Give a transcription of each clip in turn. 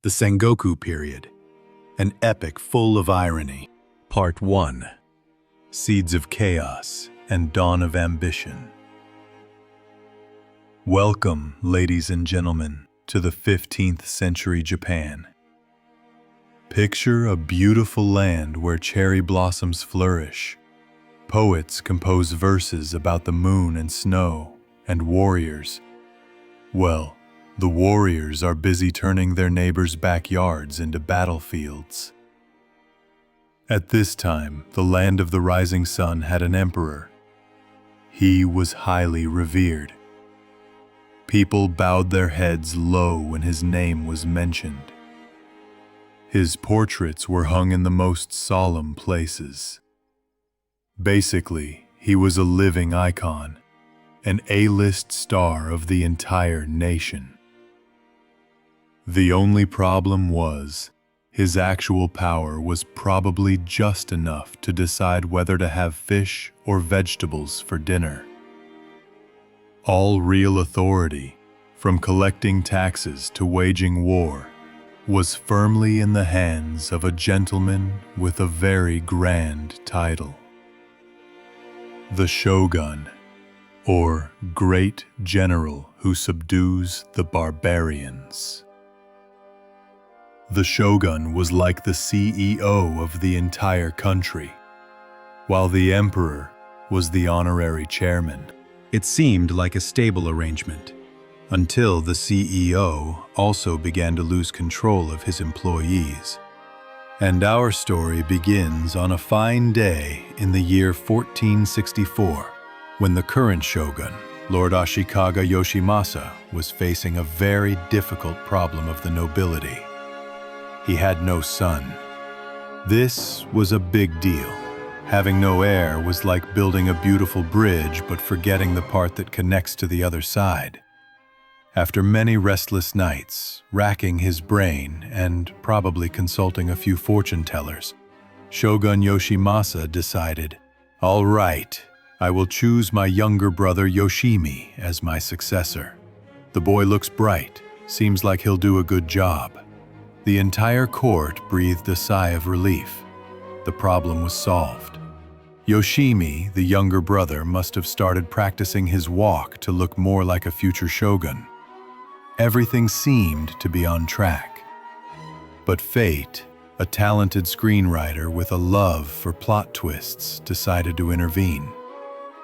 The Sengoku Period, an epic full of irony. Part 1. Seeds of Chaos and Dawn of Ambition. Welcome, ladies and gentlemen, to the 15th century Japan. Picture a beautiful land where cherry blossoms flourish. Poets compose verses about the moon and snow, and warriors, well, the warriors are busy turning their neighbors' backyards into battlefields. At this time, the land of the rising sun had an emperor. He was highly revered. People bowed their heads low when his name was mentioned. His portraits were hung in the most solemn places. Basically, he was a living icon, an A-list star of the entire nation. The only problem was, his actual power was probably just enough to decide whether to have fish or vegetables for dinner. All real authority, from collecting taxes to waging war, was firmly in the hands of a gentleman with a very grand title. The Shogun, or Great General who subdues the barbarians. The Shogun was like the CEO of the entire country, while the Emperor was the honorary chairman. It seemed like a stable arrangement, until the CEO also began to lose control of his employees. And our story begins on a fine day in the year 1464, when the current Shogun, Lord Ashikaga Yoshimasa, was facing a very difficult problem of the nobility. He had no son. This was a big deal. Having no heir was like building a beautiful bridge but forgetting the part that connects to the other side. After many restless nights, racking his brain and probably consulting a few fortune tellers, Shogun Yoshimasa decided, "All right, I will choose my younger brother Yoshimi as my successor. The boy looks bright, seems like he'll do a good job." The entire court breathed a sigh of relief. The problem was solved. Yoshimi, the younger brother, must have started practicing his walk to look more like a future shogun. Everything seemed to be on track. But fate, a talented screenwriter with a love for plot twists, decided to intervene.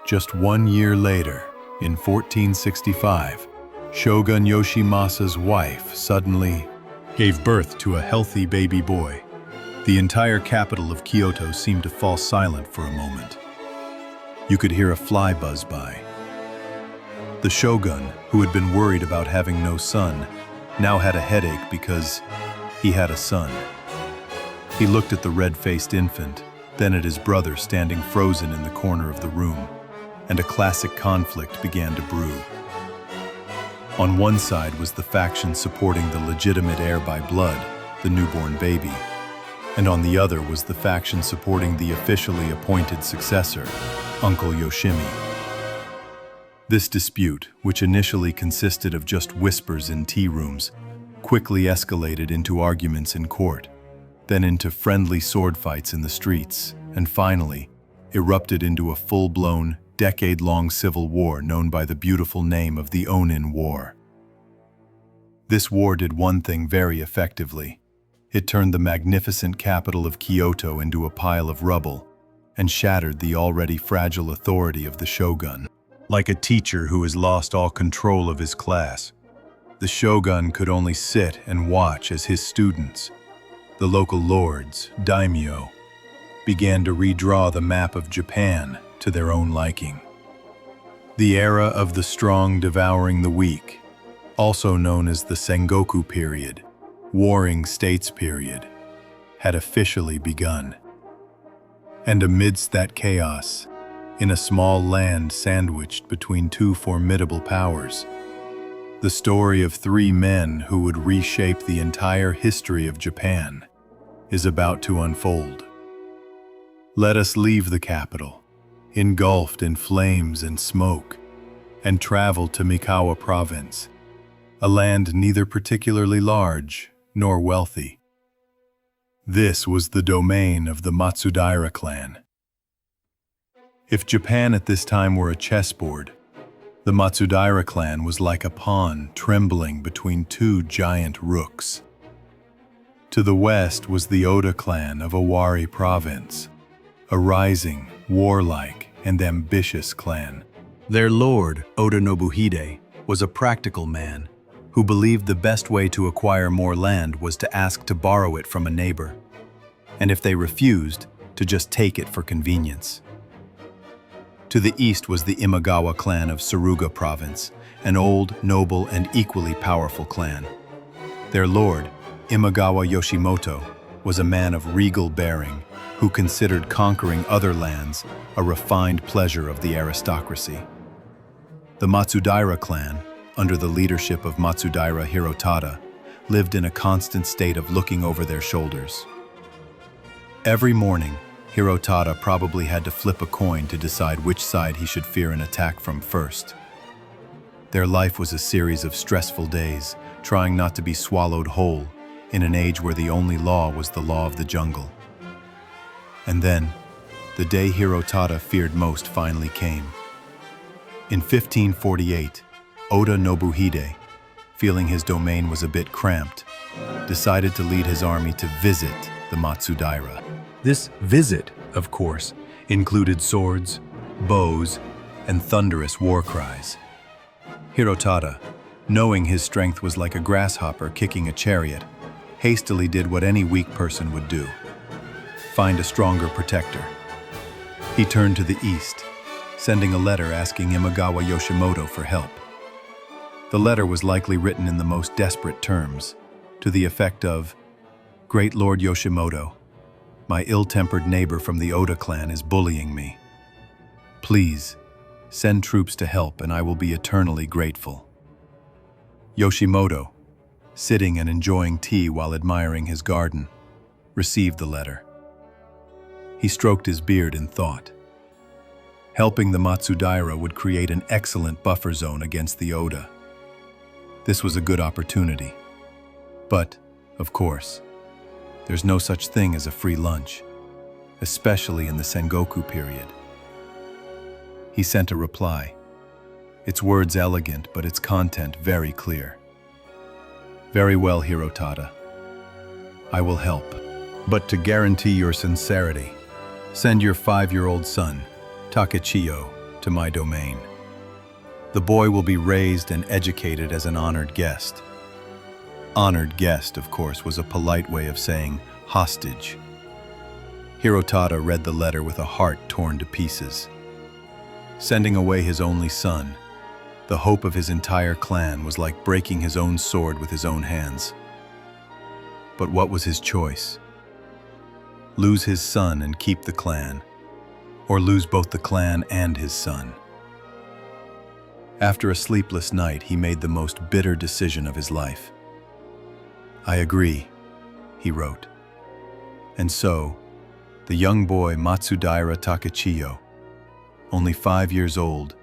Just 1 year later, in 1465, Shogun Yoshimasa's wife suddenly gave birth to a healthy baby boy. The entire capital of Kyoto seemed to fall silent for a moment. You could hear a fly buzz by. The shogun, who had been worried about having no son, now had a headache because he had a son. He looked at the red-faced infant, then at his brother standing frozen in the corner of the room, and a classic conflict began to brew. On one side was the faction supporting the legitimate heir by blood, the newborn baby, and on the other was the faction supporting the officially appointed successor, Uncle Yoshimi. This dispute, which initially consisted of just whispers in tea rooms, quickly escalated into arguments in court, then into friendly sword fights in the streets, and finally erupted into a full-blown, decade-long civil war known by the beautiful name of the Ōnin War. This war did one thing very effectively. It turned the magnificent capital of Kyoto into a pile of rubble and shattered the already fragile authority of the shogun. Like a teacher who has lost all control of his class, the shogun could only sit and watch as his students, the local lords, Daimyo, began to redraw the map of Japan to their own liking. The era of the strong devouring the weak, also known as the Sengoku Period, Warring States Period, had officially begun. And amidst that chaos, in a small land sandwiched between two formidable powers, the story of three men who would reshape the entire history of Japan is about to unfold. Let us leave the capital, engulfed in flames and smoke, and travel to Mikawa province, a land neither particularly large nor wealthy. This was the domain of the Matsudaira clan. If Japan at this time were a chessboard, the Matsudaira clan was like a pawn trembling between two giant rooks. To the west was the Oda clan of Owari province, a rising, warlike, and ambitious clan. Their lord, Oda Nobuhide, was a practical man who believed the best way to acquire more land was to ask to borrow it from a neighbor, and if they refused, to just take it for convenience. To the east was the Imagawa clan of Suruga province, an old, noble, and equally powerful clan. Their lord, Imagawa Yoshimoto, was a man of regal bearing who considered conquering other lands a refined pleasure of the aristocracy. The Matsudaira clan, under the leadership of Matsudaira Hirotada, lived in a constant state of looking over their shoulders. Every morning, Hirotada probably had to flip a coin to decide which side he should fear an attack from first. Their life was a series of stressful days, trying not to be swallowed whole, in an age where the only law was the law of the jungle. And then, the day Hirotada feared most finally came. In 1548, Oda Nobuhide, feeling his domain was a bit cramped, decided to lead his army to visit the Matsudaira. This visit, of course, included swords, bows, and thunderous war cries. Hirotada, knowing his strength was like a grasshopper kicking a chariot, hastily did what any weak person would do: find a stronger protector. He turned to the east, sending a letter asking Imagawa Yoshimoto for help. The letter was likely written in the most desperate terms, to the effect of, "Great Lord Yoshimoto, my ill-tempered neighbor from the Oda clan is bullying me. Please, send troops to help and I will be eternally grateful." Yoshimoto, sitting and enjoying tea while admiring his garden, received the letter. He stroked his beard in thought. Helping the Matsudaira would create an excellent buffer zone against the Oda. This was a good opportunity. But, of course, there's no such thing as a free lunch, especially in the Sengoku period. He sent a reply, its words elegant but its content very clear. "Very well, Hirotada. I will help. But to guarantee your sincerity, send your 5-year-old son, Takechiyo, to my domain. The boy will be raised and educated as an honored guest." Honored guest, of course, was a polite way of saying hostage. Hirotada read the letter with a heart torn to pieces. Sending away his only son, the hope of his entire clan, was like breaking his own sword with his own hands. But what was his choice? Lose his son and keep the clan, or lose both the clan and his son? After a sleepless night, he made the most bitter decision of his life. "I agree," he wrote. And so, the young boy Matsudaira Takechiyo, only 5 years old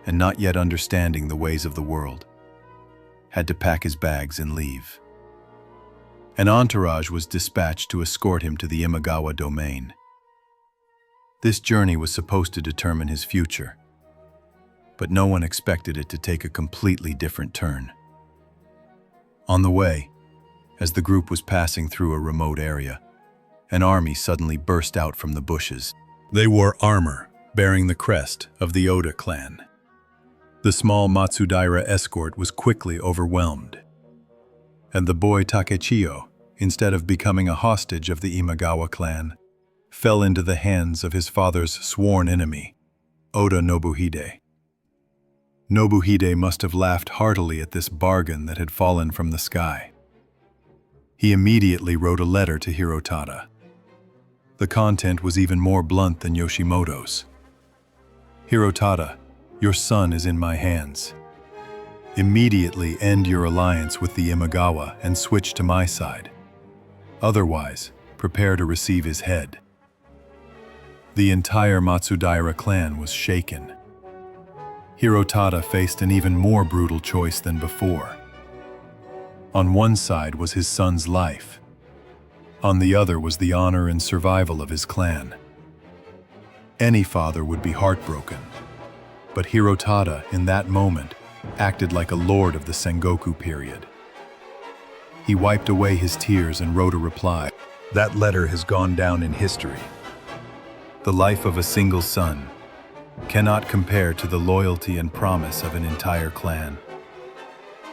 and not yet understanding the ways of the world, had to pack his bags and leave. An entourage was dispatched to escort him to the Imagawa domain. This journey was supposed to determine his future, but no one expected it to take a completely different turn. On the way, as the group was passing through a remote area, an army suddenly burst out from the bushes. They wore armor, bearing the crest of the Oda clan. The small Matsudaira escort was quickly overwhelmed, and the boy Takechiyo, instead of becoming a hostage of the Imagawa clan, fell into the hands of his father's sworn enemy, Oda Nobuhide. Nobuhide must have laughed heartily at this bargain that had fallen from the sky. He immediately wrote a letter to Hirotada. The content was even more blunt than Yoshimoto's. "Hirotada, your son is in my hands. Immediately end your alliance with the Imagawa and switch to my side. Otherwise, prepare to receive his head." The entire Matsudaira clan was shaken. Hirotada faced an even more brutal choice than before. On one side was his son's life. On the other was the honor and survival of his clan. Any father would be heartbroken, but Hirotada, in that moment, acted like a lord of the Sengoku period. He wiped away his tears and wrote a reply. That letter has gone down in history. The life of a single son cannot compare to the loyalty and promise of an entire clan.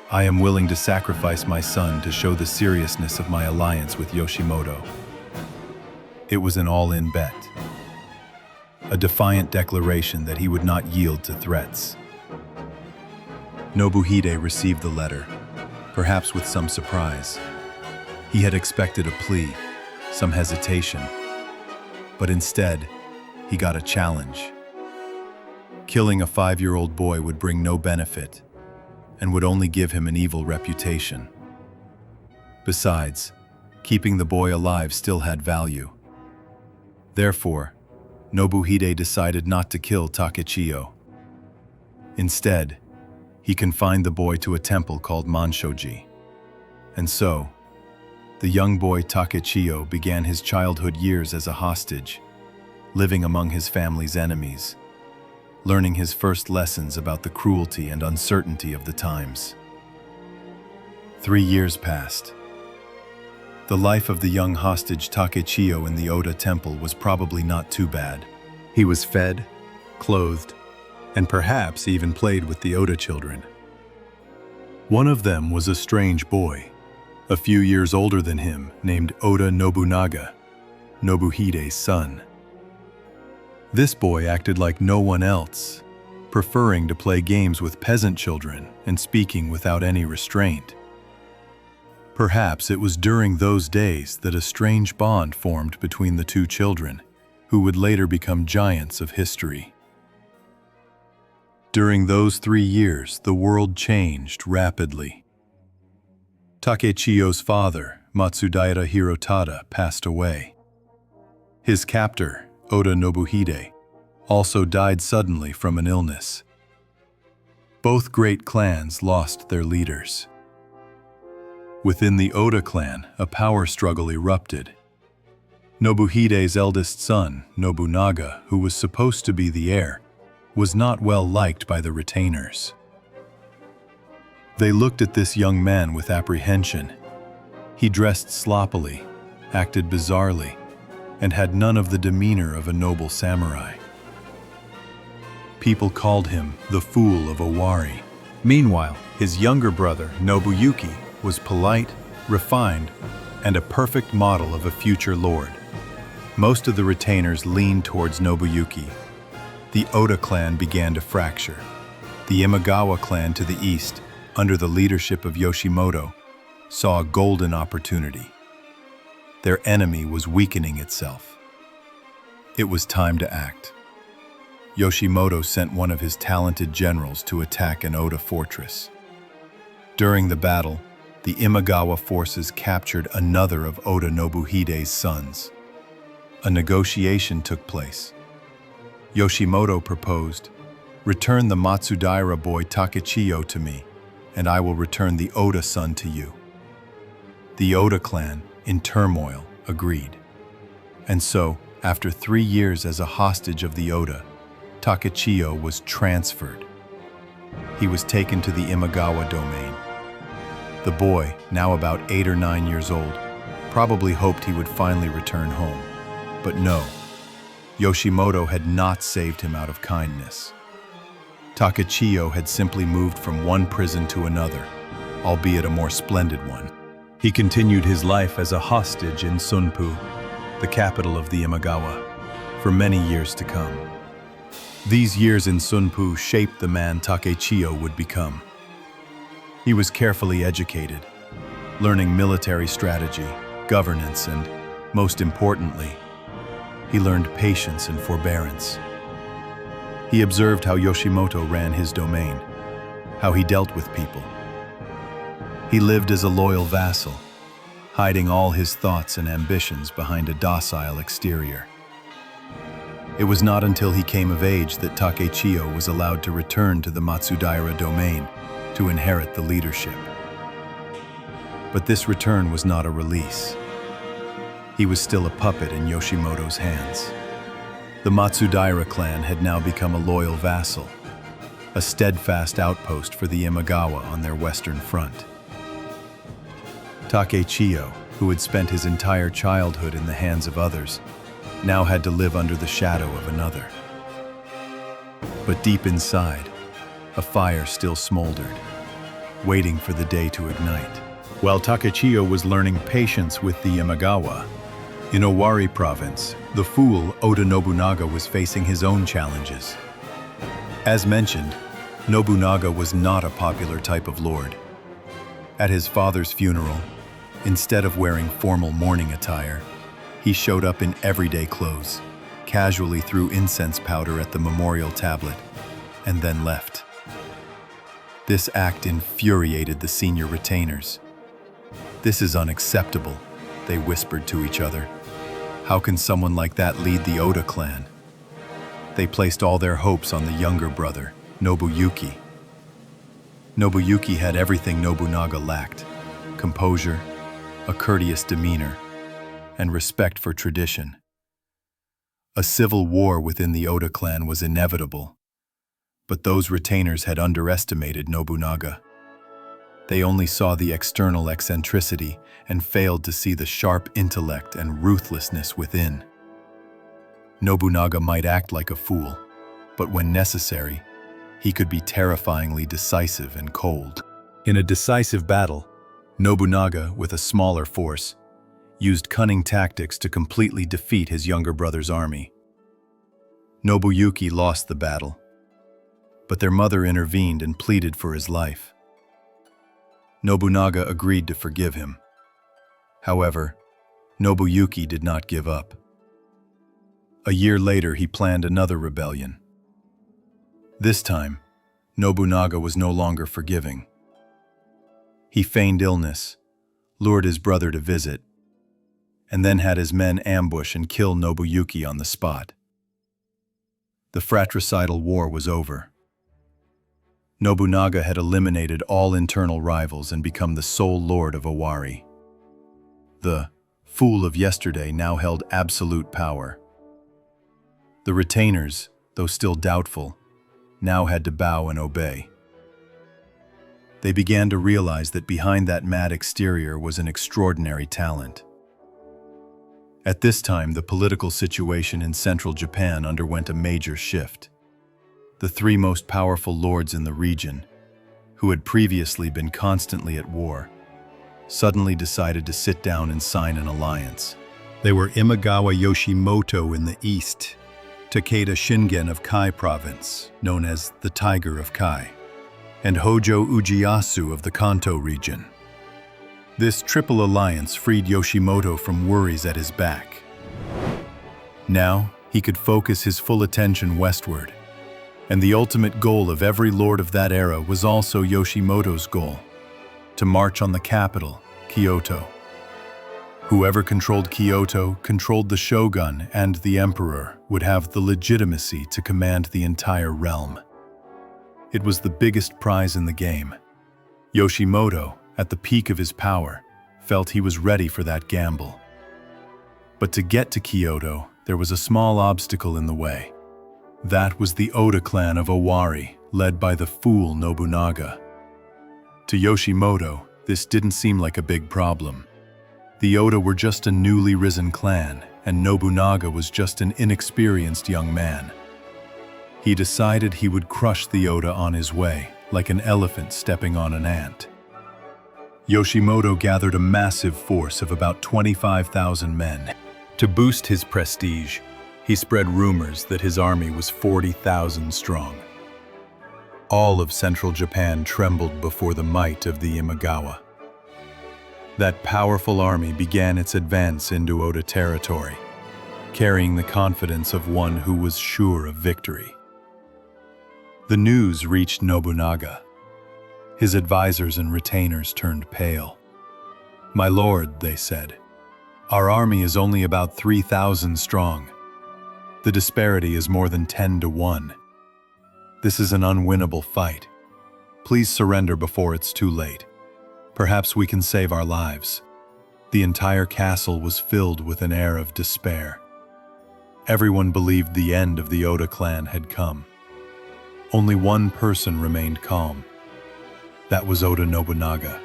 I am willing to sacrifice my son to show the seriousness of my alliance with Yoshimoto. It was an all-in bet. A defiant declaration that he would not yield to threats. Nobuhide received the letter, perhaps with some surprise. He had expected a plea, some hesitation, but instead, he got a challenge. Killing a 5-year-old boy would bring no benefit and would only give him an evil reputation. Besides, keeping the boy alive still had value. Therefore, Nobuhide decided not to kill Takechiyo. Instead, he confined the boy to a temple called Manshoji. And so, the young boy Takechiyo began his childhood years as a hostage, living among his family's enemies, learning his first lessons about the cruelty and uncertainty of the times. 3 years passed. The life of the young hostage Takechiyo in the Oda temple was probably not too bad. He was fed, clothed, and perhaps even played with the Oda children. One of them was a strange boy, a few years older than him, named Oda Nobunaga, Nobuhide's son. This boy acted like no one else, preferring to play games with peasant children and speaking without any restraint. Perhaps it was during those days that a strange bond formed between the two children, who would later become giants of history. During those 3 years, the world changed rapidly. Takechiyo's father, Matsudaira Hirotada, passed away. His captor, Oda Nobuhide, also died suddenly from an illness. Both great clans lost their leaders. Within the Oda clan, a power struggle erupted. Nobuhide's eldest son, Nobunaga, who was supposed to be the heir, was not well liked by the retainers. They looked at this young man with apprehension. He dressed sloppily, acted bizarrely, and had none of the demeanor of a noble samurai. People called him the fool of Owari. Meanwhile, his younger brother, Nobuyuki, was polite, refined, and a perfect model of a future lord. Most of the retainers leaned towards Nobuyuki. The Oda clan began to fracture. The Imagawa clan to the east, under the leadership of Yoshimoto, saw a golden opportunity. Their enemy was weakening itself. It was time to act. Yoshimoto sent one of his talented generals to attack an Oda fortress. During the battle, the Imagawa forces captured another of Oda Nobuhide's sons. A negotiation took place. Yoshimoto proposed, "Return the Matsudaira boy Takechiyo to me, and I will return the Oda son to you." The Oda clan, in turmoil, agreed. And so, after 3 years as a hostage of the Oda, Takechiyo was transferred. He was taken to the Imagawa domain. The boy, now about 8 or 9 years old, probably hoped he would finally return home. But no, Yoshimoto had not saved him out of kindness. Takechiyo had simply moved from one prison to another, albeit a more splendid one. He continued his life as a hostage in Sunpu, the capital of the Imagawa, for many years to come. These years in Sunpu shaped the man Takechiyo would become. He was carefully educated, learning military strategy, governance, and, most importantly, he learned patience and forbearance. He observed how Yoshimoto ran his domain, how he dealt with people. He lived as a loyal vassal, hiding all his thoughts and ambitions behind a docile exterior. It was not until he came of age that Takechiyo was allowed to return to the Matsudaira domain to inherit the leadership. But this return was not a release. He was still a puppet in Yoshimoto's hands. The Matsudaira clan had now become a loyal vassal, a steadfast outpost for the Imagawa on their western front. Takechiyo, who had spent his entire childhood in the hands of others, now had to live under the shadow of another. But deep inside, a fire still smoldered, waiting for the day to ignite. While Takechiyo was learning patience with the Imagawa, in Owari province, the fool Oda Nobunaga was facing his own challenges. As mentioned, Nobunaga was not a popular type of lord. At his father's funeral, instead of wearing formal mourning attire, he showed up in everyday clothes, casually threw incense powder at the memorial tablet, and then left. This act infuriated the senior retainers. "This is unacceptable," they whispered to each other. "How can someone like that lead the Oda clan?" They placed all their hopes on the younger brother, Nobuyuki. Nobuyuki had everything Nobunaga lacked: composure, a courteous demeanor, and respect for tradition. A civil war within the Oda clan was inevitable, but those retainers had underestimated Nobunaga. They only saw the external eccentricity and failed to see the sharp intellect and ruthlessness within. Nobunaga might act like a fool, but when necessary, he could be terrifyingly decisive and cold. In a decisive battle, Nobunaga, with a smaller force, used cunning tactics to completely defeat his younger brother's army. Nobuyuki lost the battle, but their mother intervened and pleaded for his life. Nobunaga agreed to forgive him. However, Nobuyuki did not give up. A year later, he planned another rebellion. This time, Nobunaga was no longer forgiving. He feigned illness, lured his brother to visit, and then had his men ambush and kill Nobuyuki on the spot. The fratricidal war was over. Nobunaga had eliminated all internal rivals and become the sole lord of Owari. The fool of yesterday now held absolute power. The retainers, though still doubtful, now had to bow and obey. They began to realize that behind that mad exterior was an extraordinary talent. At this time, the political situation in central Japan underwent a major shift. The three most powerful lords in the region, who had previously been constantly at war, suddenly decided to sit down and sign an alliance. They were Imagawa Yoshimoto in the east, Takeda Shingen of Kai province, known as the Tiger of Kai, and Hojo Ieyasu of the Kanto region. This triple alliance freed Yoshimoto from worries at his back. Now, he could focus his full attention westward, and the ultimate goal of every lord of that era was also Yoshimoto's goal: to march on the capital, Kyoto. Whoever controlled Kyoto controlled the shogun, and the emperor would have the legitimacy to command the entire realm. It was the biggest prize in the game. Yoshimoto, at the peak of his power, felt he was ready for that gamble. But to get to Kyoto, there was a small obstacle in the way. That was the Oda clan of Owari, led by the fool Nobunaga. To Yoshimoto, this didn't seem like a big problem. The Oda were just a newly risen clan, and Nobunaga was just an inexperienced young man. He decided he would crush the Oda on his way, like an elephant stepping on an ant. Yoshimoto gathered a massive force of about 25,000 men. To boost his prestige, he spread rumors that his army was 40,000 strong. All of central Japan trembled before the might of the Imagawa. That powerful army began its advance into Oda territory, carrying the confidence of one who was sure of victory. The news reached Nobunaga. His advisors and retainers turned pale. "My lord," they said, "our army is only about 3,000 strong. The disparity is more than 10 to 1. This is an unwinnable fight. Please surrender before it's too late." Perhaps we can save our lives. The entire castle was filled with an air of despair. Everyone believed the end of the Oda clan had come. Only one person remained calm. That was Oda Nobunaga.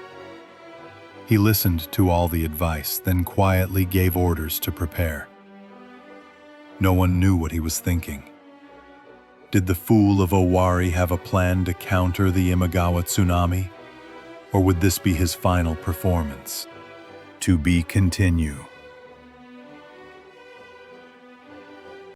He listened to all the advice, then quietly gave orders to prepare. No one knew what he was thinking. Did the fool of Owari have a plan to counter the Imagawa tsunami? Or would this be his final performance? To be continued.